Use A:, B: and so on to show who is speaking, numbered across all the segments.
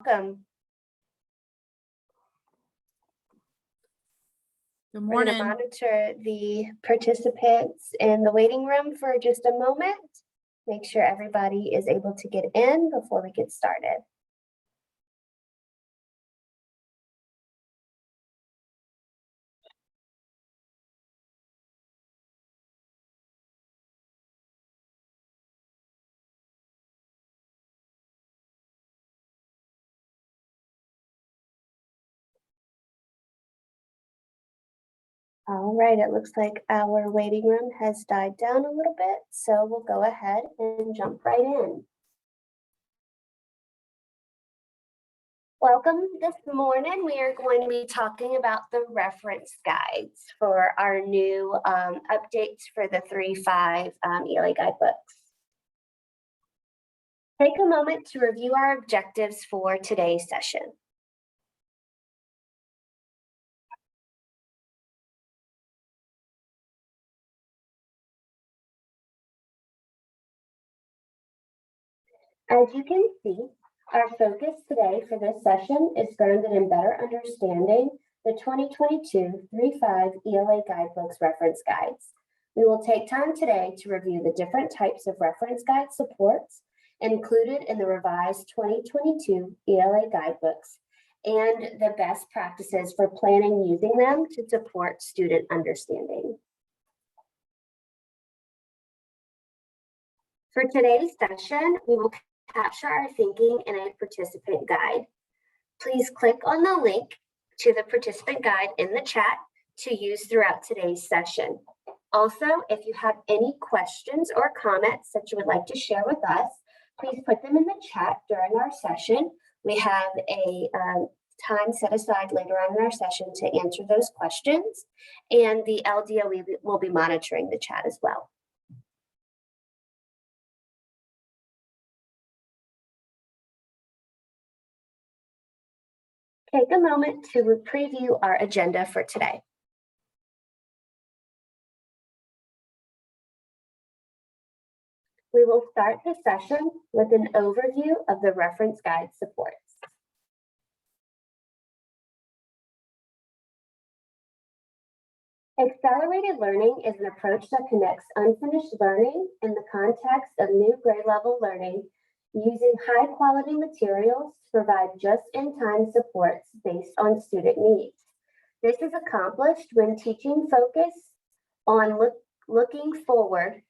A: Welcome.
B: Good
A: We're going to
B: morning.
A: monitor the participants in the waiting room for just a moment. Make sure everybody is able to get in before we get started. All right, it looks like our waiting room has died down a little bit, so we'll go ahead and jump right in. Welcome. This morning, we are going to be talking about the reference guides for our new updates for the 3-5 ELA guidebooks. Take a moment to review our objectives for today's session. As you can see, our focus today for this session is grounded in better understanding the 2022 3-5 ELA Guidebooks reference guides. We will take time today to review the different types of reference guide supports included in the revised 2022 ELA Guidebooks and the best practices for planning using them to support student understanding. For today's session, we will capture our thinking in a participant guide. Please click on the link to the participant guide in the chat to use throughout today's session. Also, if you have any questions or comments that you would like to share with us, please put them in the chat during our session. We have a time set aside later on in our session to answer those questions, and the LDO will be monitoring the chat as well. Take a moment to preview our agenda for today. We will start the session with an overview of the reference guide supports. Accelerated learning is an approach that connects unfinished learning in the context of new grade level learning using high quality materials to provide just-in-time supports based on student needs. This is accomplished when teaching focus on looking forward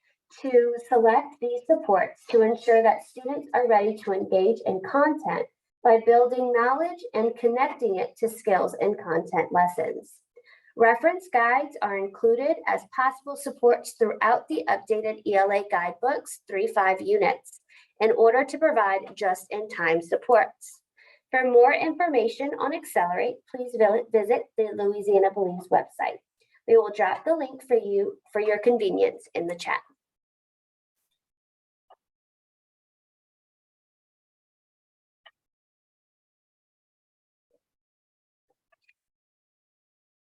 A: to select these supports to ensure that students are ready to engage in content by building knowledge and connecting it to skills and content lessons. Reference guides are included as possible supports throughout the updated ELA Guidebooks 3-5 units in order to provide just-in-time supports. For more information on Accelerate, please visit the Louisiana Believes website. We will drop the link for you for your convenience in the chat.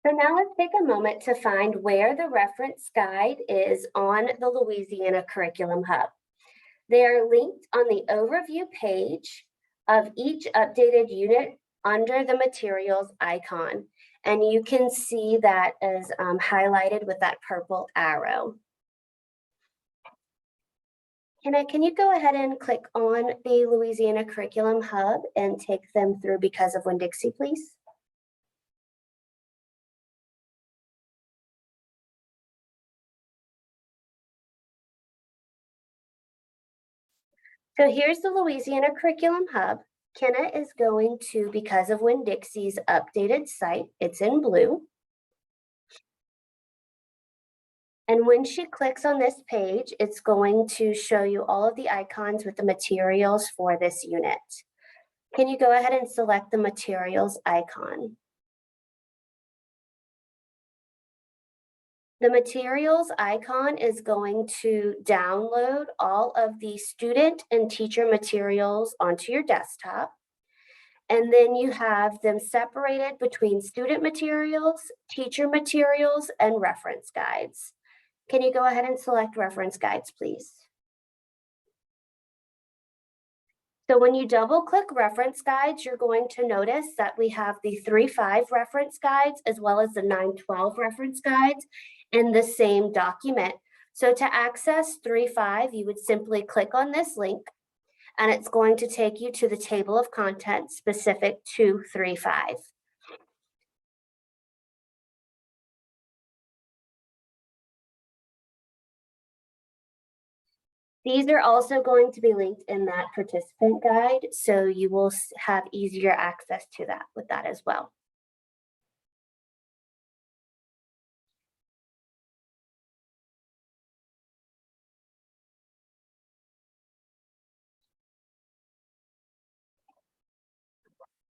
A: So now let's take a moment to find where the reference guide is on the Louisiana Curriculum Hub. They are linked on the overview page of each updated unit under the materials icon. And you can see that as highlighted with that purple arrow. Can you go ahead and click on the Louisiana Curriculum Hub and take them through Because of Winn-Dixie, please? So here's the Louisiana Curriculum Hub. Kenna is going to Because of Winn-Dixie's updated site. It's in blue. And when she clicks on this page, it's going to show you all of the icons with the materials for this unit. Can you go ahead and select the materials icon? The materials icon is going to download all of the student and teacher materials onto your desktop. And then you have them separated between student materials, teacher materials, and reference guides. Can you go ahead and select reference guides, please? So when you double click reference guides, you're going to notice that we have the 3.5 reference guides as well as the 9.12 reference guides in the same document. So to access 3.5, you would simply click on this link and it's going to take you to the table of contents specific to 3.5. These are also going to be linked in that participant guide, so you will have easier access to that with that as well.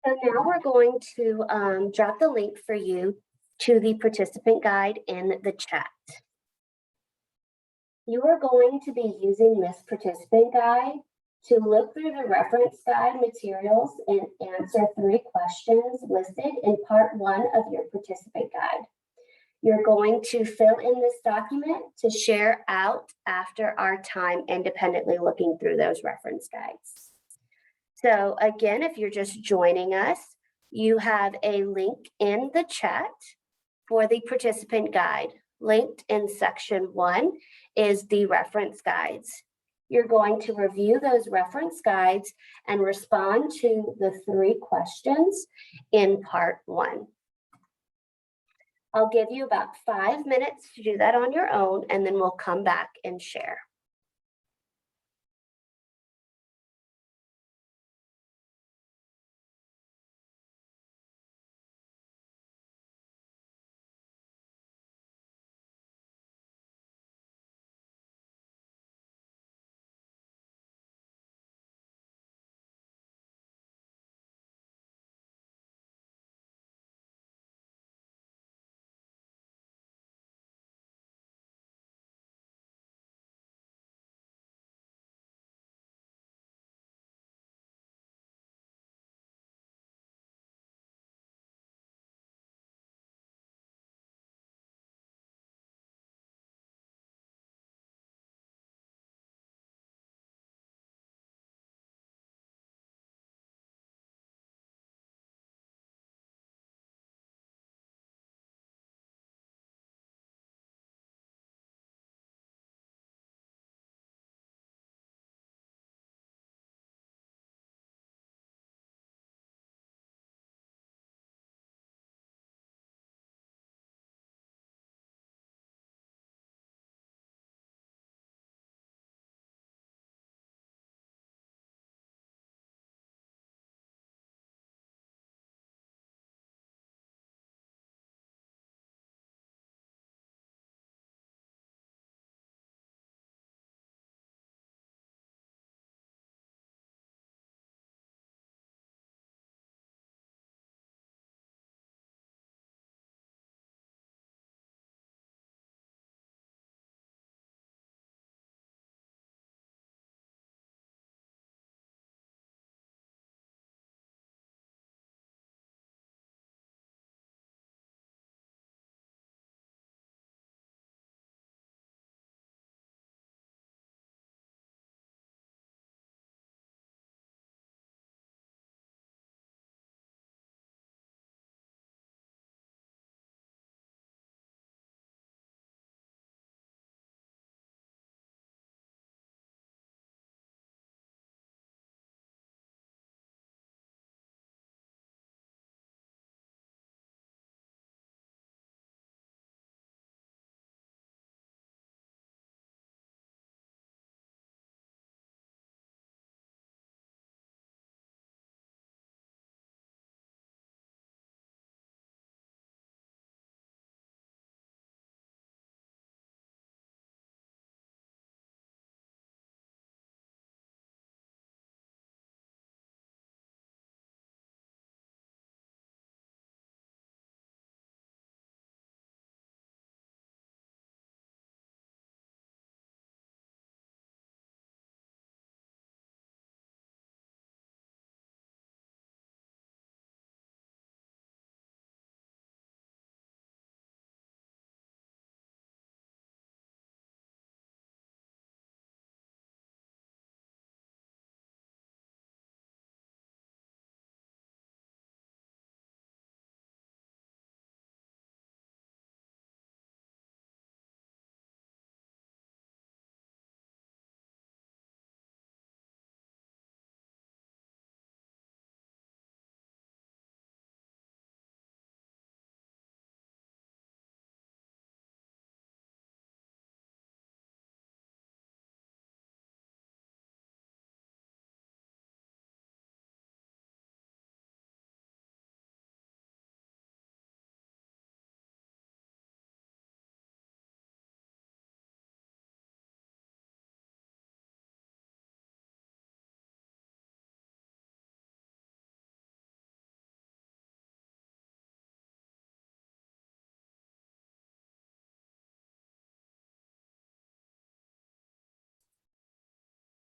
A: So now we're going to drop the link for you to the participant guide in the chat. You are going to be using this participant guide to look through the reference guide materials and answer 3 questions listed in part 1 of your participant guide. You're going to fill in this document to share out after our time independently looking through those reference guides. So again, if you're just joining us, you have a link in the chat for the participant guide. Linked in section 1 is the reference guides. You're going to review those reference guides and respond to the 3 questions in part 1. I'll give you about 5 minutes to do that on your own, and then we'll come back and share.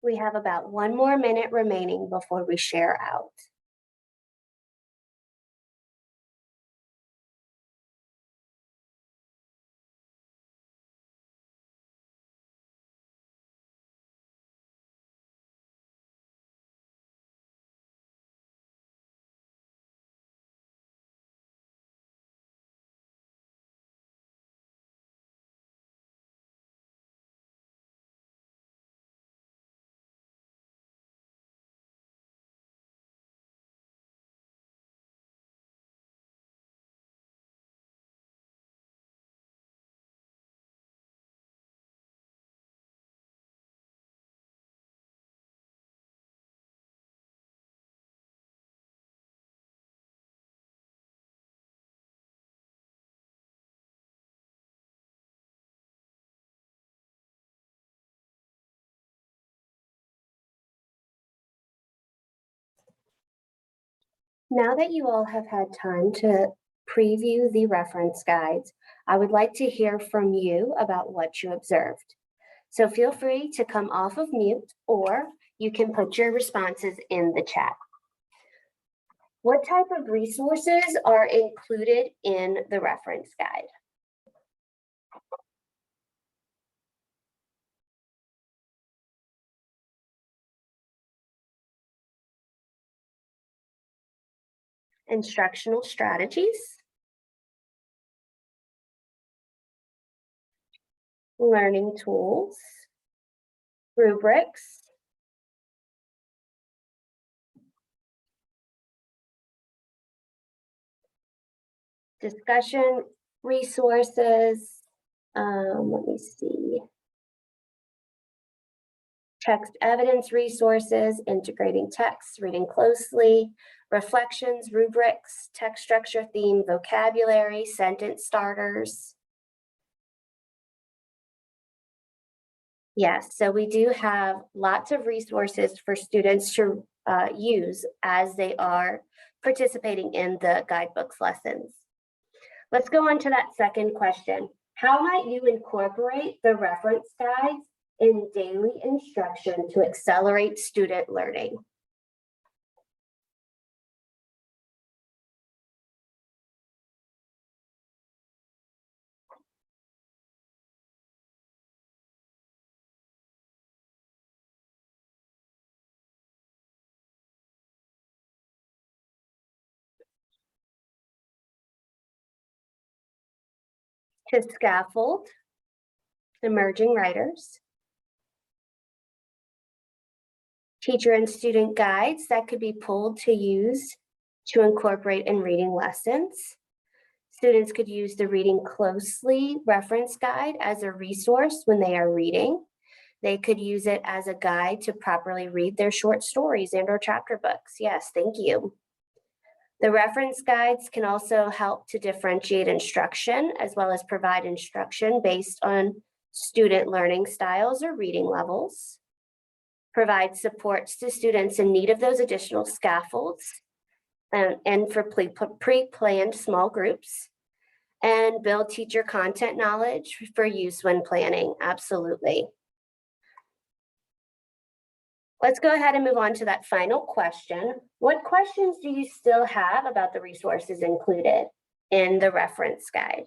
A: We have about 1 more minute remaining before we share out. Now that you all have had time to preview the reference guides, I would like to hear from you about what you observed. So feel free to come off of mute, or you can put your responses in the chat. What type of resources are included in the reference guide? Instructional strategies, learning tools, rubrics, discussion resources, let me see, text evidence resources, integrating text, reading closely, reflections, rubrics, text structure, theme, vocabulary, sentence starters. Yes, so we do have lots of resources for students to use as they are participating in the guidebooks lessons. Let's go on to that second question. How might you incorporate the reference guides in daily instruction to accelerate student learning? To scaffold emerging writers, teacher and student guides that could be pulled to use to incorporate in reading lessons. Students could use the Reading Closely reference guide as a resource when they are reading. They could use it as a guide to properly read their short stories and/or chapter books. Yes, thank you. The reference guides can also help to differentiate instruction as well as provide instruction based on student learning styles or reading levels, provide supports to students in need of those additional scaffolds, and for pre-planned small groups, and build teacher content knowledge for use when planning. Absolutely. Let's go ahead and move on to that final question. What questions do you still have about the resources included in the reference guide?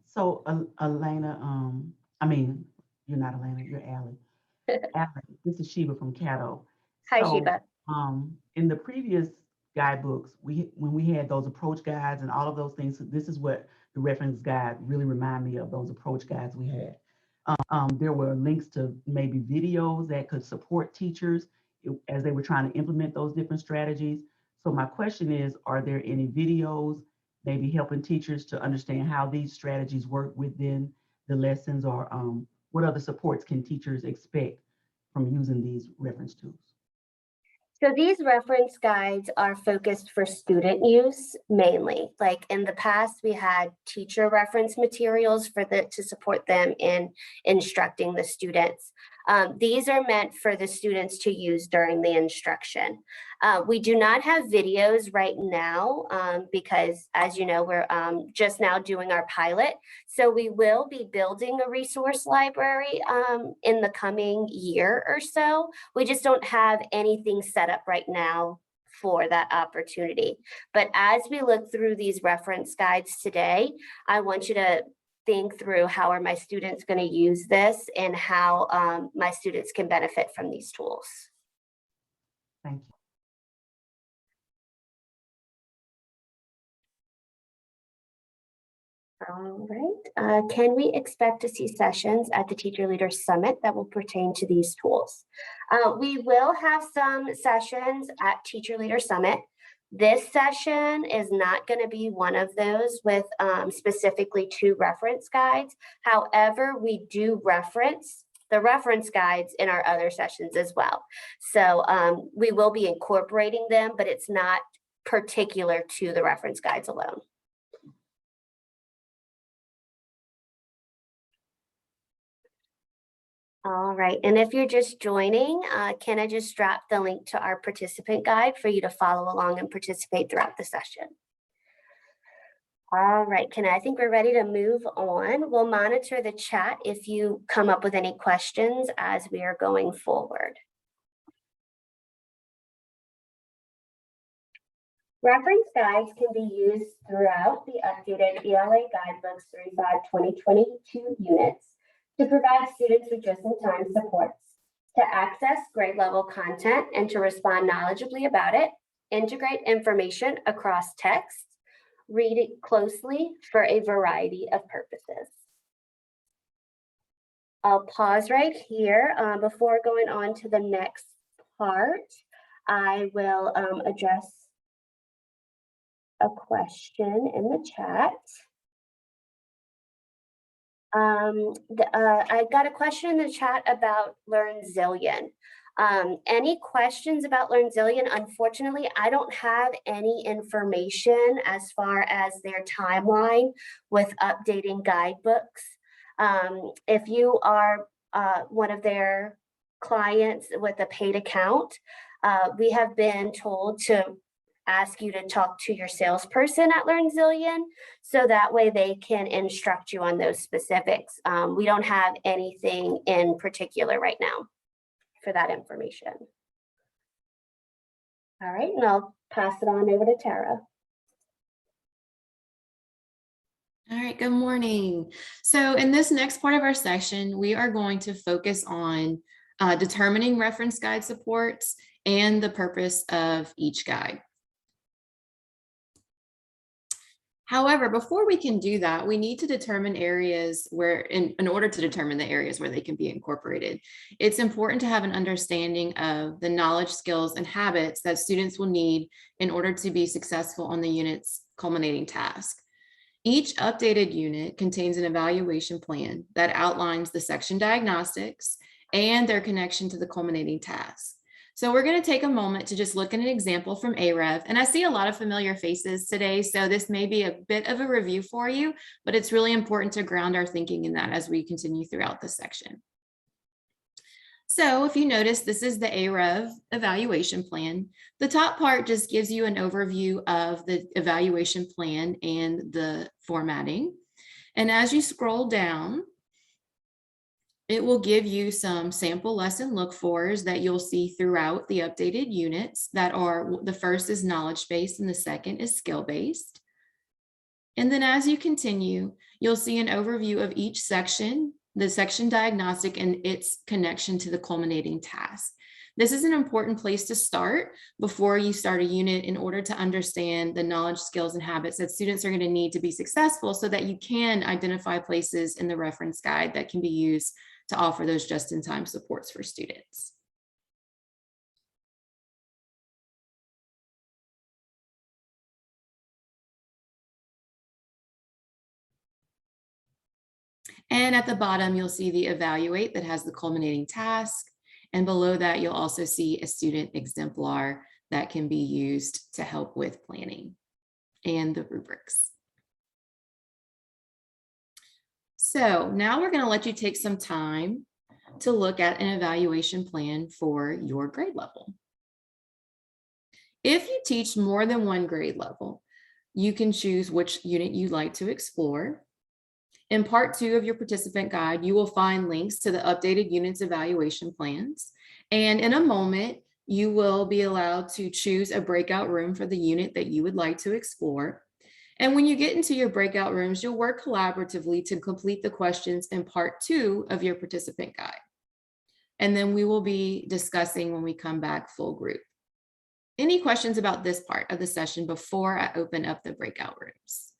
B: So, Elena, you're not Elena, you're Allie. Allie, this is Sheba from Caddo.
A: Hi, Sheba.
B: In the previous guidebooks, when we had those approach guides and all of those things, this is what the reference guide really remind me of, those approach guides we had. There were links to maybe videos that could support teachers as they were trying to implement those different strategies. So my question is, are there any videos maybe helping teachers to understand how these strategies work within the lessons, or what other supports can teachers expect from using these reference tools?
A: So these reference guides are focused for student use mainly. Like in the past, we had teacher reference materials to support them in instructing the students. These are meant for the students to use during the instruction. We do not have videos right now because, as you know, we're just now doing our pilot. So we will be building a resource library in the coming year or so. We just don't have anything set up right now for that opportunity. But as we look through these reference guides today, I want you to think through how are my students going to use this and how my students can benefit from these tools.
B: Thank you.
A: All right. Can we expect to see sessions at the Teacher Leader Summit that will pertain to these tools? We will have some sessions at Teacher Leader Summit. This session is not going to be one of those with specifically 2 reference guides. However, we do reference the reference guides in our other sessions as well. So we will be incorporating them, but it's not particular to the reference guides alone. All right, and if you're just joining, can I just drop the link to our participant guide for you to follow along and participate throughout the session? All right, I think we're ready to move on. We'll monitor the chat if you come up with any questions as we are going forward. Reference guides can be used throughout the updated ELA Guidebooks 3.5/2022 units to provide students with just-in-time supports, to access grade level content and to respond knowledgeably about it, integrate information across text, read it closely for a variety of purposes. I'll pause right here before going on to the next part. I will address a question in the chat. I got a question in the chat about LearnZillion. Any questions about LearnZillion? Unfortunately, I don't have any information as far as their timeline with updating guidebooks. If you are one of their clients with a paid account, we have been told to ask you to talk to your salesperson at LearnZillion so that way they can instruct you on those specifics. We don't have anything in particular right now for that information. All right, and I'll pass it on over to Tara.
C: All right, good morning. So in this next part of our session, we are going to focus on determining reference guide supports and the purpose of each guide. However, before we can do that, we need to determine areas where, in order to determine the areas where they can be incorporated, it's important to have an understanding of the knowledge, skills, and habits that students will need in order to be successful on the unit's culminating task. Each updated unit contains an evaluation plan that outlines the section diagnostics and their connection to the culminating task. So we're going to take a moment to just look at an example from AREV, and I see a lot of familiar faces today, so this may be a bit of a review for you, but it's really important to ground our thinking in that as we continue throughout this section. So if you notice, this is the AREV evaluation plan. The top part just gives you an overview of the evaluation plan and the formatting. And as you scroll down, it will give you some sample lesson look-fors that you'll see throughout the updated units that are, the first is knowledge-based and the second is skill-based. And then as you continue, you'll see an overview of each section, the section diagnostic and its connection to the culminating task. This is an important place to start before you start a unit in order to understand the knowledge, skills, and habits that students are going to need to be successful so that you can identify places in the reference guide that can be used to offer those just-in-time supports for students. And at the bottom, you'll see the evaluate that has the culminating task. And below that, you'll also see a student exemplar that can be used to help with planning and the rubrics. So now we're going to let you take some time to look at an evaluation plan for your grade level. If you teach more than one grade level, you can choose which unit you'd like to explore. In part 2 of your participant guide, you will find links to the updated units evaluation plans. And in a moment, you will be allowed to choose a breakout room for the unit that you would like to explore. And when you get into your breakout rooms, you'll work collaboratively to complete the questions in part 2 of your participant guide. And then we will be discussing when we come back full group. Any questions about this part of the session before I open up the breakout rooms?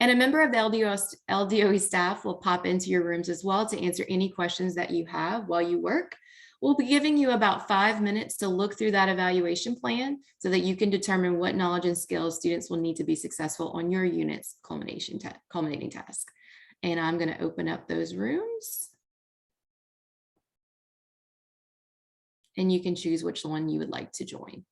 C: And a member of the LDOE staff will pop into your rooms as well to answer any questions that you have while you work. We'll be giving you about 5 minutes to look through that evaluation plan so that you can determine what knowledge and skills students will need to be successful on your unit's culminating task. And I'm going to open up those rooms. And you can choose which one you would like to join.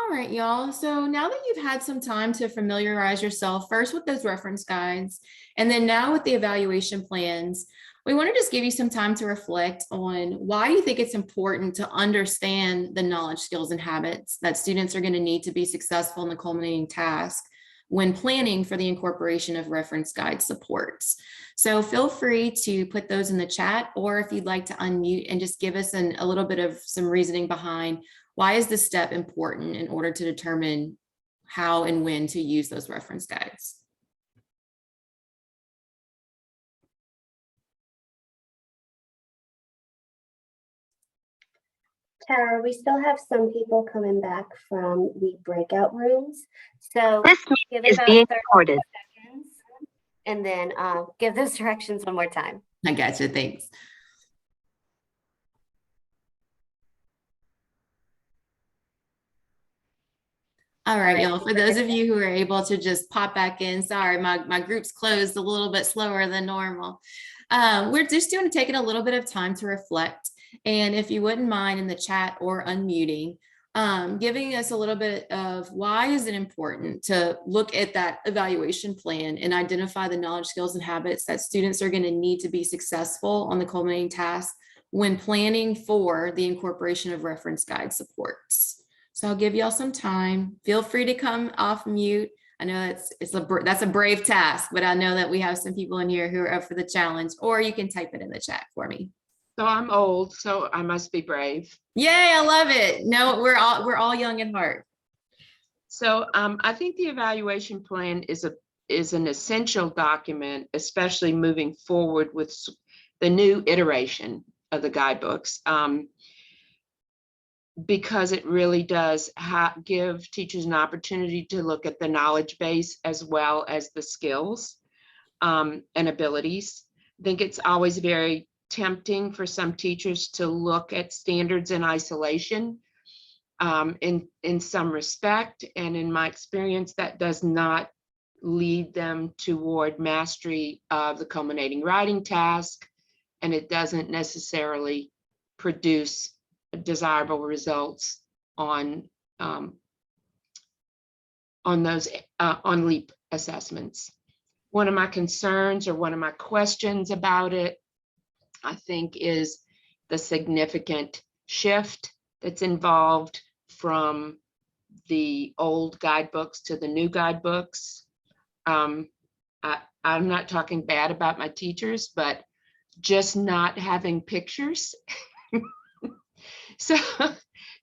C: All right, y'all. So now that you've had some time to familiarize yourself first with those reference guides, and then now with the evaluation plans, we want to just give you some time to reflect on why you think it's important to understand the knowledge, skills, and habits that students are going to need to be successful in the culminating task when planning for the incorporation of reference guide supports. So feel free to put those in the chat, or if you'd like to unmute and just give us a little bit of some reasoning behind why is this step important in order to determine how and when to use those reference guides.
A: Tara, we still have some people coming back from the breakout rooms. So
D: This
A: give
D: meeting
A: it
D: is
A: about
D: being
A: 30
D: recorded.
A: seconds and then give those directions one more time.
C: I gotcha, thanks. All right, y'all, for those of you who are able to just pop back in, sorry, my group's closed a little bit slower than normal. We're just taking a little bit of time to reflect. And if you wouldn't mind in the chat or unmuting, giving us a little bit of why is it important to look at that evaluation plan and identify the knowledge, skills, and habits that students are going to need to be successful on the culminating task when planning for the incorporation of reference guide supports. So I'll give y'all some time. Feel free to come off mute. I know that's a brave task, but I know that we have some people in here who are up for the challenge, or you can type it in the chat for me.
E: So I'm old, so I must be brave.
C: Yay, I love it. No, we're all young at heart.
E: So I think the evaluation plan is an essential document, especially moving forward with the new iteration of the guidebooks, because it really does give teachers an opportunity to look at the knowledge base as well as the skills and abilities. I think it's always very tempting for some teachers to look at standards in isolation in some respect. And in my experience, that does not lead them toward mastery of the culminating writing task. And it doesn't necessarily produce desirable results on those on LEAP assessments. One of my concerns or one of my questions about it, I think, is the significant shift that's involved from the old guidebooks to the new guidebooks. I'm not talking bad about my teachers, but just not having pictures.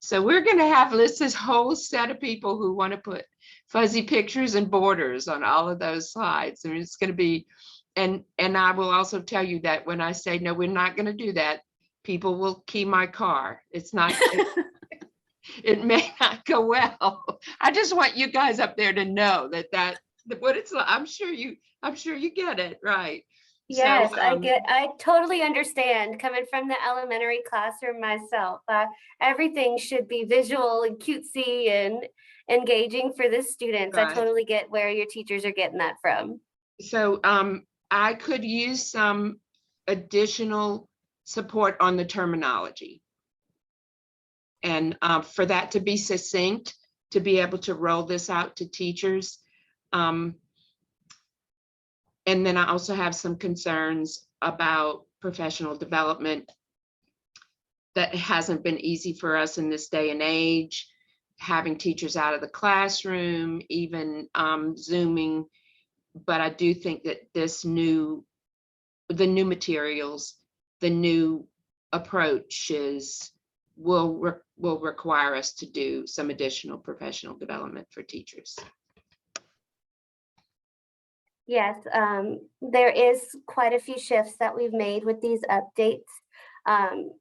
E: So we're going to have this whole set of people who want to put fuzzy pictures and borders on all of those slides. I mean, it's going to be, and I will also tell you that when I say, no, we're not going to do that, people will key my car. It's not, it may not go well. I just want you guys up there to know that what it's like. I'm sure you get it, right?
A: Yes,
E: So,
A: I totally understand coming from the elementary classroom myself. Everything should be visual and cutesy and engaging for the students.
E: Right.
A: I totally get where your teachers are getting that from.
E: So I could use some additional support on the terminology. And for that to be succinct, to be able to roll this out to teachers. And then I also have some concerns about professional development that hasn't been easy for us in this day and age, having teachers out of the classroom, even Zooming. But I do think that the new materials, the new approaches will require us to do some additional professional development for teachers.
A: Yes, there is quite a few shifts that we've made with these updates.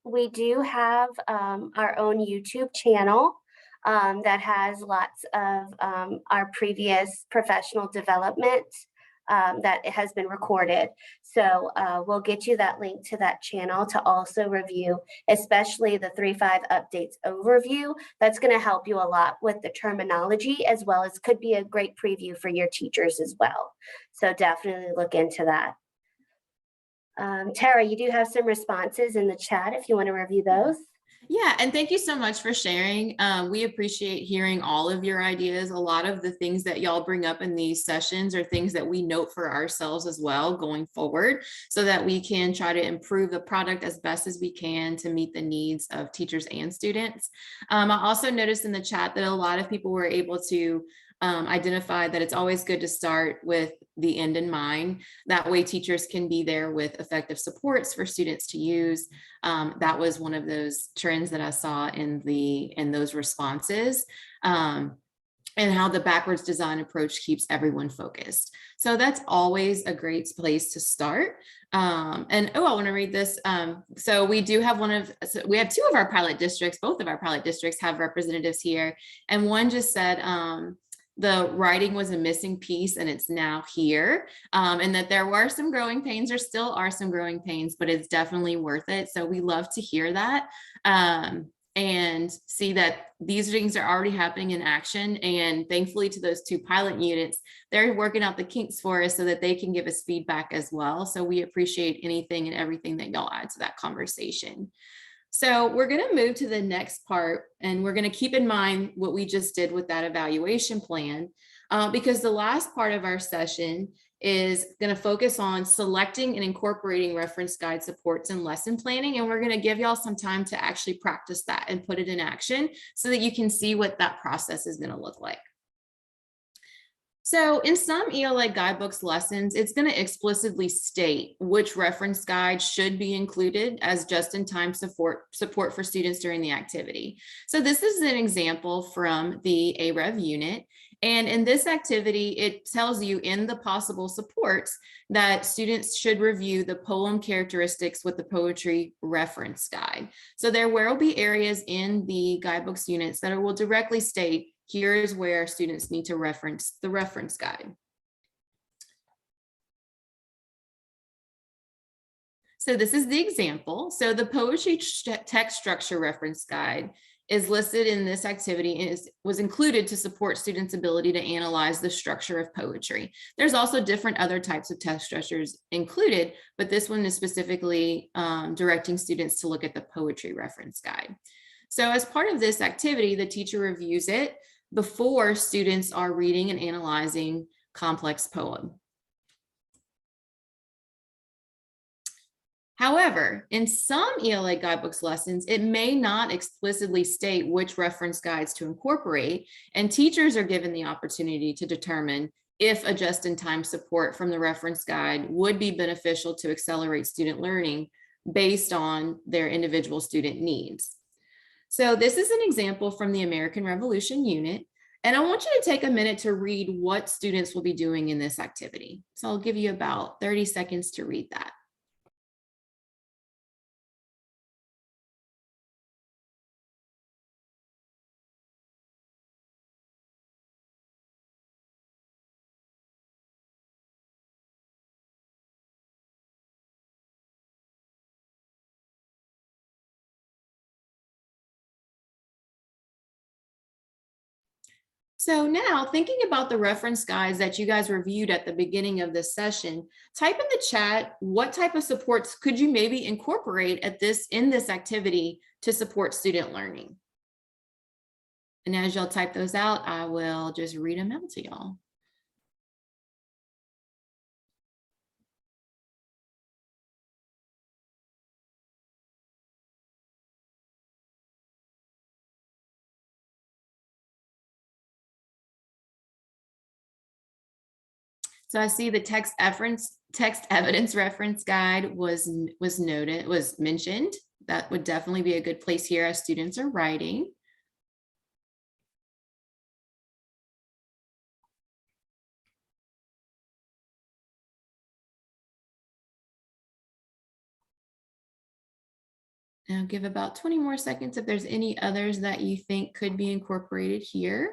A: We do have our own YouTube channel that has lots of our previous professional development that has been recorded. So we'll get you that link to that channel to also review, especially the 3.5 updates overview. That's going to help you a lot with the terminology, as well as could be a great preview for your teachers as well. So definitely look into that. Tara, you do have some responses in the chat if you want to review those.
C: Yeah, and thank you so much for sharing. We appreciate hearing all of your ideas. A lot of the things that y'all bring up in these sessions are things that we note for ourselves as well going forward, so that we can try to improve the product as best as we can to meet the needs of teachers and students. I also noticed in the chat that a lot of people were able to identify that it's always good to start with the end in mind. That way teachers can be there with effective supports for students to use. That was one of those trends that I saw in those responses, and how the backwards design approach keeps everyone focused. So that's always a great place to start. And I want to read this. So we do have we have 2 of our pilot districts. Both of our pilot districts have representatives here, and one just said, the writing was a missing piece and it's now here, and that there were some growing pains, or still are some growing pains, but it's definitely worth it. So we love to hear that, and see that these things are already happening in action. And thankfully to those 2 pilot units, they're working out the kinks for us so that they can give us feedback as well. So we appreciate anything and everything that y'all add to that conversation. So we're going to move to the next part, and we're going to keep in mind what we just did with that evaluation plan, because the last part of our session is going to focus on selecting and incorporating reference guide supports and lesson planning. And we're going to give y'all some time to actually practice that and put it in action so that you can see what that process is going to look like. So in some ELA guidebooks lessons, it's going to explicitly state which reference guide should be included as just-in-time support for students during the activity. So this is an example from the AREV unit. And in this activity, it tells you in the possible supports that students should review the poem characteristics with the poetry reference guide. So there will be areas in the guidebooks units that will directly state, here is where students need to reference the reference guide. So this is the example. So the poetry text structure reference guide is listed in this activity and was included to support students' ability to analyze the structure of poetry. There's also different other types of text structures included, but this one is specifically directing students to look at the poetry reference guide. So as part of this activity, the teacher reviews it before students are reading and analyzing complex poem. However, in some ELA guidebooks lessons, it may not explicitly state which reference guides to incorporate, and teachers are given the opportunity to determine if a just-in-time support from the reference guide would be beneficial to accelerate student learning based on their individual student needs. So this is an example from the American Revolution unit, and I want you to take a minute to read what students will be doing in this activity. So I'll give you about 30 seconds to read that. So now, thinking about the reference guides that you guys reviewed at the beginning of this session, type in the chat, what type of supports could you maybe incorporate in this activity to support student learning? And as y'all type those out, I will just read them out to y'all. So I see the text evidence reference guide was mentioned. That would definitely be a good place here as students are writing. Now give about 20 more seconds if there's any others that you think could be incorporated here.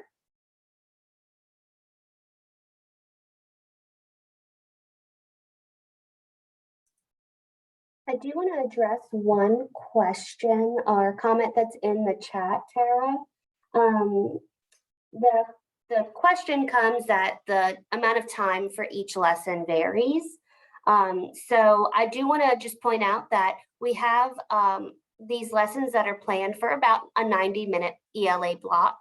A: I do want to address one question or comment that's in the chat, Tara. The question comes that the amount of time for each lesson varies. So I do want to just point out that we have these lessons that are planned for about a 90-minute ELA block.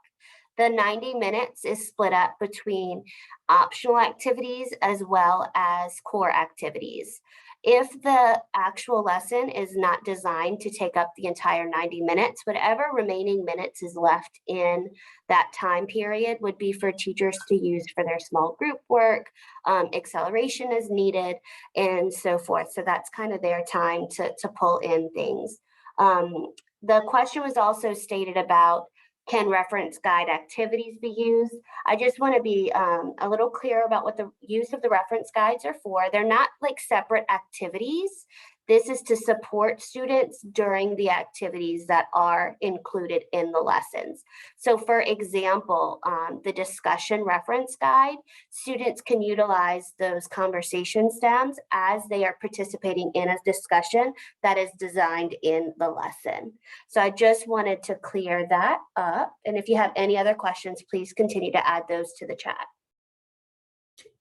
A: The 90 minutes is split up between optional activities as well as core activities. If the actual lesson is not designed to take up the entire 90 minutes, whatever remaining minutes is left in that time period would be for teachers to use for their small group work, acceleration as needed, and so forth. So that's kind of their time to pull in things. The question was also stated about, can reference guide activities be used? I just want to be a little clear about what the use of the reference guides are for. They're not like separate activities. This is to support students during the activities that are included in the lessons. So for example, the discussion reference guide, students can utilize those conversation stems as they are participating in a discussion that is designed in the lesson. So I just wanted to clear that up. And if you have any other questions, please continue to add those to the chat.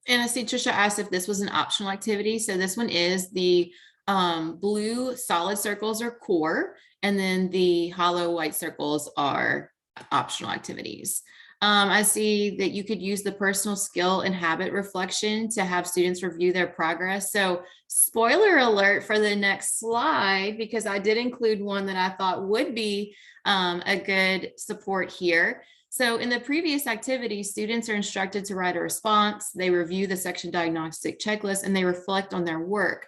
C: And I see Trisha asked if this was an optional activity. So this one is the blue solid circles are core, and then the hollow white circles are optional activities. I see that you could use the personal skill and habit reflection to have students review their progress. So spoiler alert for the next slide, because I did include one that I thought would be a good support here. So in the previous activity, students are instructed to write a response, they review the section diagnostic checklist, and they reflect on their work.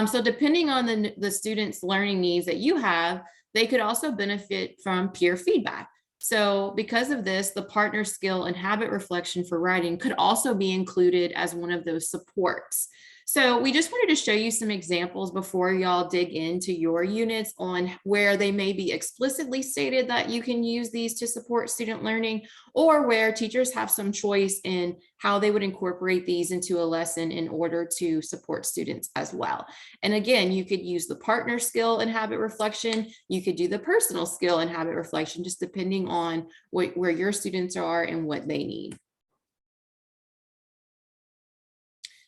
C: So depending on the students' learning needs that you have, they could also benefit from peer feedback. So because of this, the partner skill and habit reflection for writing could also be included as one of those supports. So we just wanted to show you some examples before y'all dig into your units on where they may be explicitly stated that you can use these to support student learning, or where teachers have some choice in how they would incorporate these into a lesson in order to support students as well. And again, you could use the partner skill and habit reflection. You could do the personal skill and habit reflection, just depending on where your students are and what they need.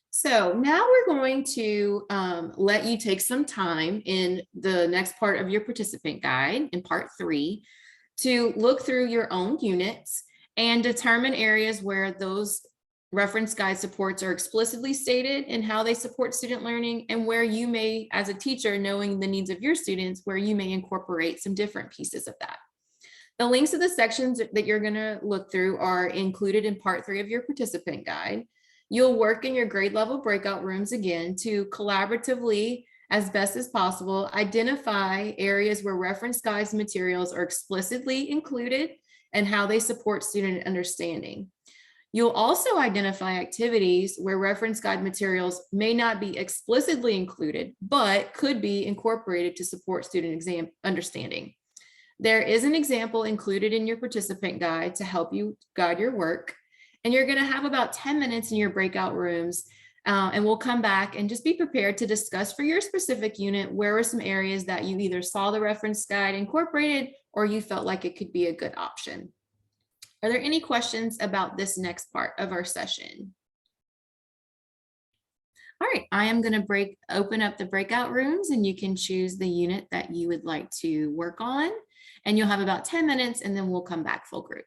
C: So now we're going to let you take some time in the next part of your participant guide in part 3 to look through your own units and determine areas where those reference guide supports are explicitly stated and how they support student learning, and where you may, as a teacher, knowing the needs of your students, where you may incorporate some different pieces of that. The links to the sections that you're going to look through are included in part 3 of your participant guide. You'll work in your grade level breakout rooms again to collaboratively, as best as possible, identify areas where reference guides materials are explicitly included and how they support student understanding. You'll also identify activities where reference guide materials may not be explicitly included, but could be incorporated to support student exam understanding. There is an example included in your participant guide to help you guide your work. And you're going to have about 10 minutes in your breakout rooms, and we'll come back and just be prepared to discuss for your specific unit where are some areas that you either saw the reference guide incorporated or you felt like it could be a good option. Are there any questions about this next part of our session? All right, I am going to open up the breakout rooms, and you can choose the unit that you would like to work on. And you'll have about 10 minutes, and then we'll come back full group.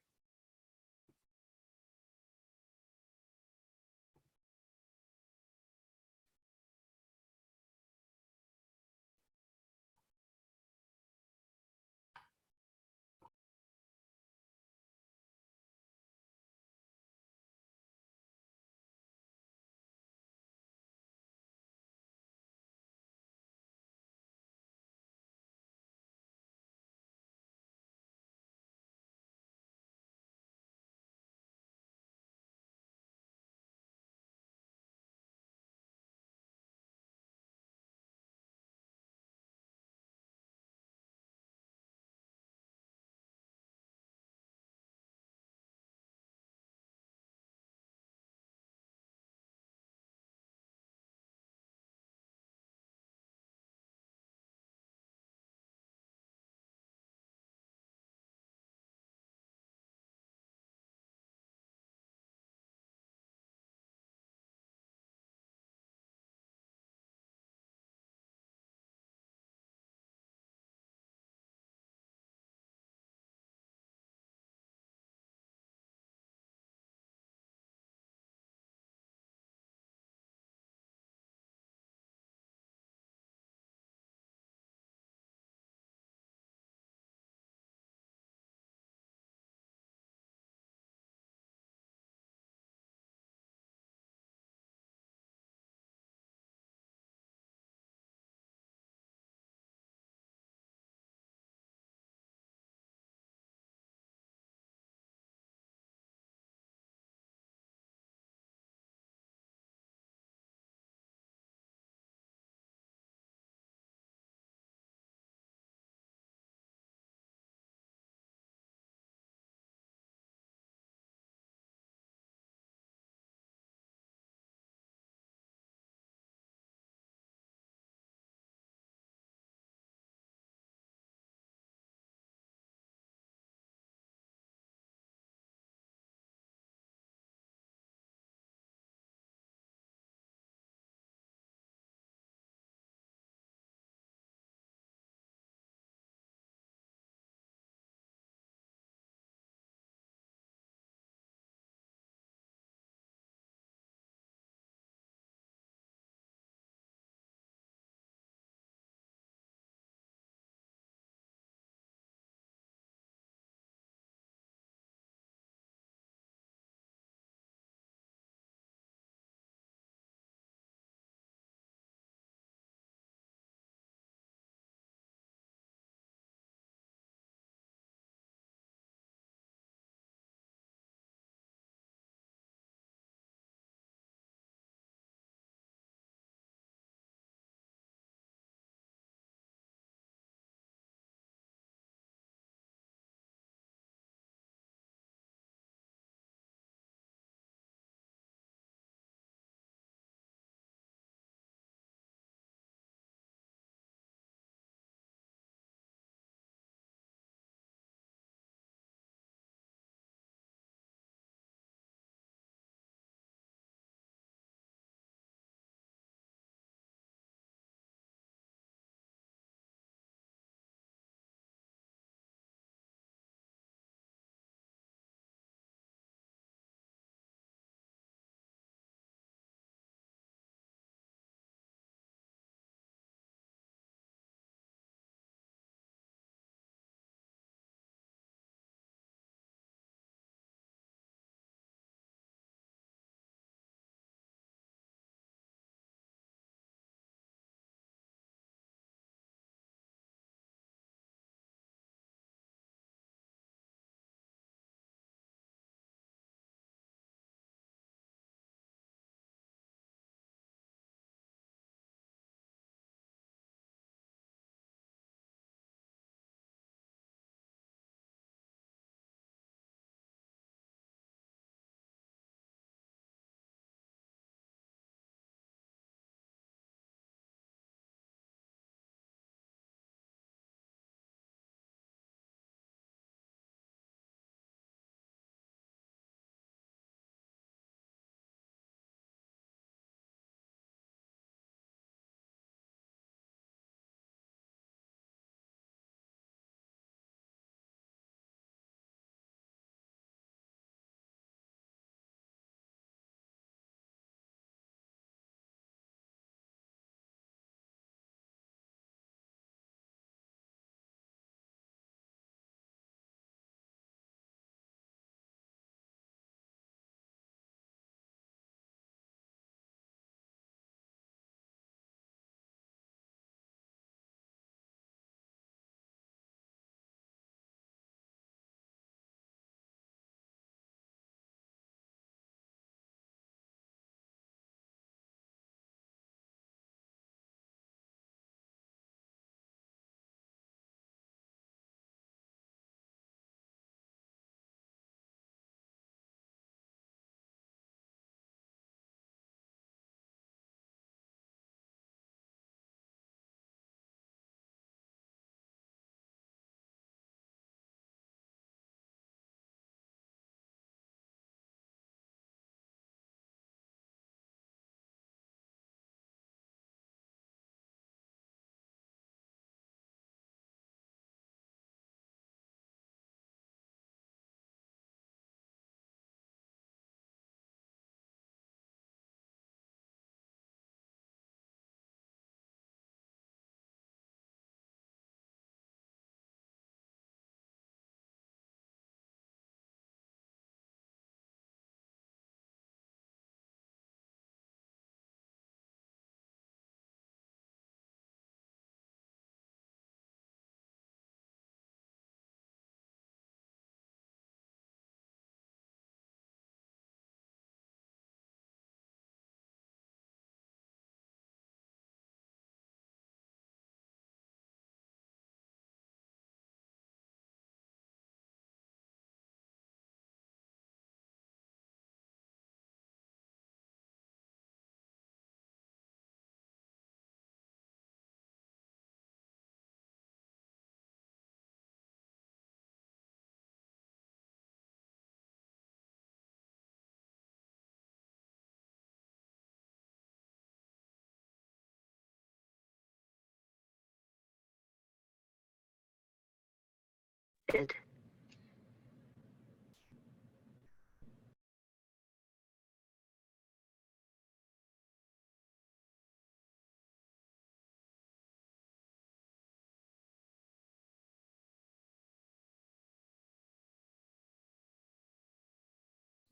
D: muted.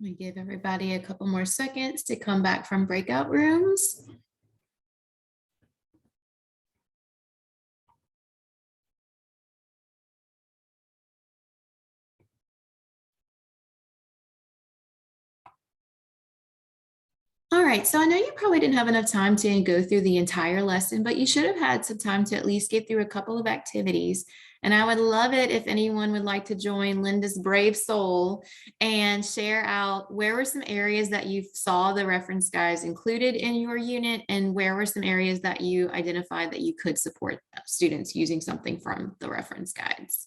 C: We give everybody a couple more seconds to come back from breakout rooms. All right, so I know you probably didn't have enough time to go through the entire lesson, but you should have had some time to at least get through a couple of activities. And I would love it if anyone would like to join Linda's brave soul and share out where were some areas that you saw the reference guides included in your unit, and where were some areas that you identified that you could support students using something from the reference guides.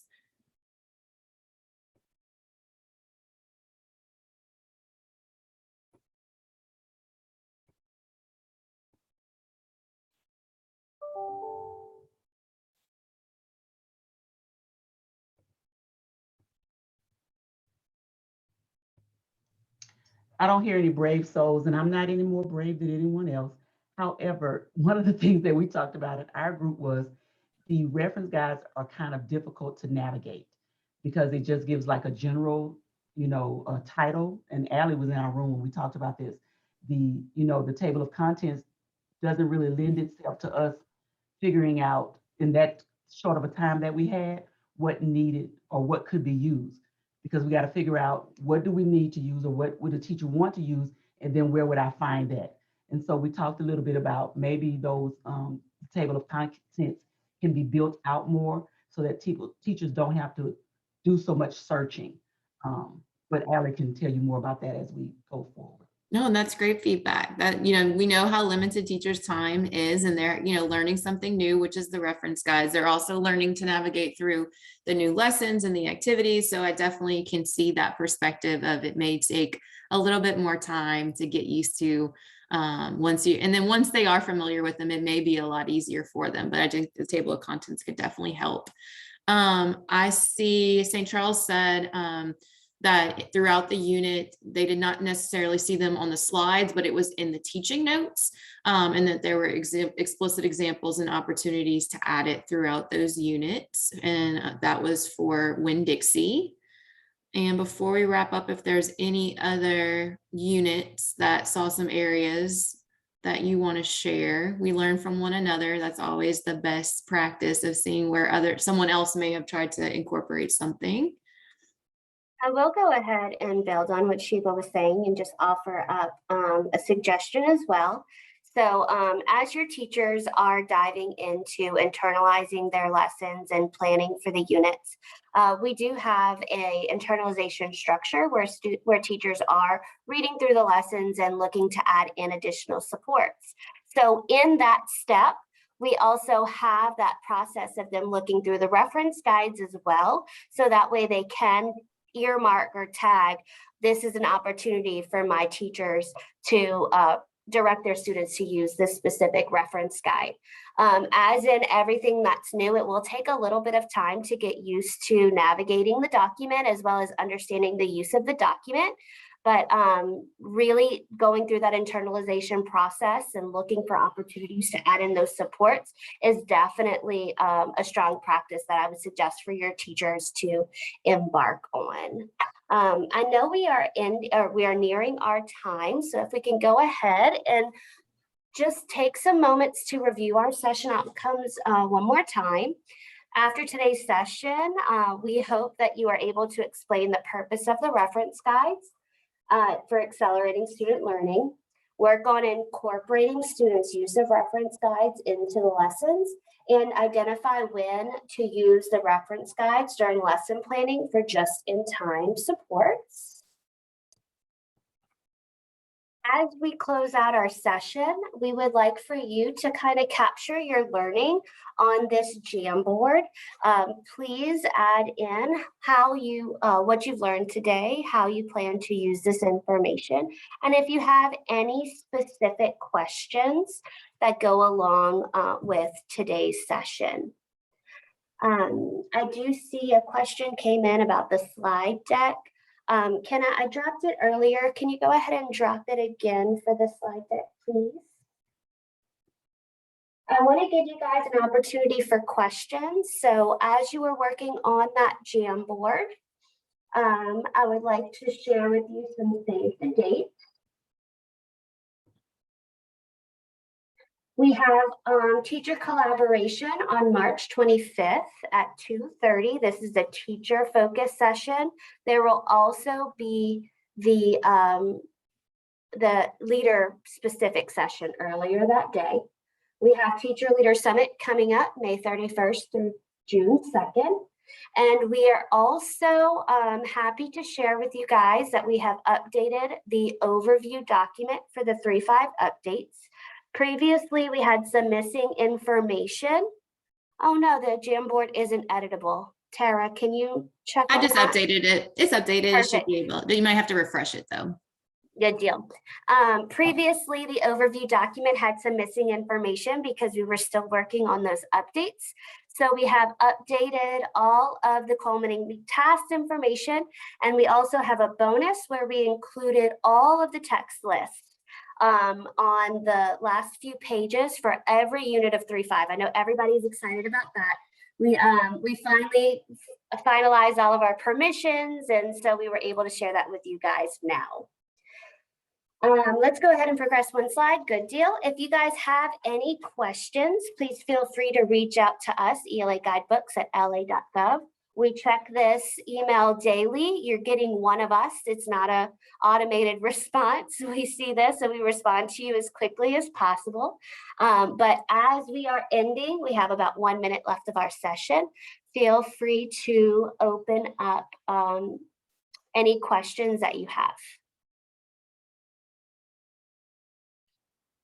B: I don't hear any brave souls, and I'm not any more brave than anyone else. However, one of the things that we talked about in our group was the reference guides are kind of difficult to navigate because it just gives like a general, title. And Allie was in our room when we talked about this. The table of contents doesn't really lend itself to us figuring out in that short of a time that we had what needed or what could be used, because we got to figure out what do we need to use, or what would a teacher want to use, and then where would I find that. And so we talked a little bit about maybe those table of contents can be built out more so that teachers don't have to do so much searching. But Allie can tell you more about that as we go forward.
C: No, and that's great feedback. That, we know how limited teachers' time is, and they're, learning something new, which is the reference guides. They're also learning to navigate through the new lessons and the activities. So I definitely can see that perspective of it may take a little bit more time to get used to once they are familiar with them, it may be a lot easier for them. But I think the table of contents could definitely help. I see St. Charles said, that throughout the unit, they did not necessarily see them on the slides, but it was in the teaching notes, and that there were explicit examples and opportunities to add it throughout those units. And that was for Winn-Dixie. And before we wrap up, if there's any other units that saw some areas that you want to share, we learn from one another. That's always the best practice, of seeing where someone else may have tried to incorporate something.
A: I will go ahead and build on what Sheba was saying and just offer up a suggestion as well. So as your teachers are diving into internalizing their lessons and planning for the units, we do have a internalization structure where teachers are reading through the lessons and looking to add in additional supports. So in that step, we also have that process of them looking through the reference guides as well. So that way they can earmark or tag, this is an opportunity for my teachers to direct their students to use this specific reference guide. As in everything that's new, it will take a little bit of time to get used to navigating the document as well as understanding the use of the document. But really going through that internalization process and looking for opportunities to add in those supports is definitely a strong practice that I would suggest for your teachers to embark on. I know we are nearing our time, so if we can go ahead and just take some moments to review our session outcomes one more time. After today's session, we hope that you are able to explain the purpose of the reference guides for accelerating student learning, work on incorporating students' use of reference guides into the lessons, and identify when to use the reference guides during lesson planning for just-in-time supports. As we close out our session, we would like for you to kind of capture your learning on this Jamboard. Please add in what you've learned today, how you plan to use this information, and if you have any specific questions that go along with today's session. I do see a question came in about the slide deck. I dropped it earlier. Can you go ahead and drop it again for the slide deck, please? I want to give you guys an opportunity for questions. So as you are working on that Jamboard, I would like to share with you some save the date. We have teacher collaboration on March 25th at 2:30. This is a teacher focus session. There will also be the leader specific session earlier that day. We have Teacher Leader Summit coming up May 31st through June 2nd. And we are also happy to share with you guys that we have updated the overview document for the 3.5 updates. Previously, we had some missing information. Oh no, the Jamboard isn't editable. Tara, can you check?
C: I just
A: that?
C: updated it. It's updated. It should
A: Perfect.
C: be able, you might have to refresh it though.
A: Good deal. Previously, the overview document had some missing information because we were still working on those updates. So we have updated all of the culminating task information, and we also have a bonus where we included all of the text lists on the last few pages for every unit of 3.5. I know everybody's excited about that. We finally finalized all of our permissions, and so we were able to share that with you guys now. Let's go ahead and progress one slide. Good deal. If you guys have any questions, please feel free to reach out to us, ELA Guidebooks at la.gov. We check this email daily. You're getting one of us. It's not an automated response. We see this and we respond to you as quickly as possible. But as we are ending, we have about 1 minute left of our session. Feel free to open up any questions that you have.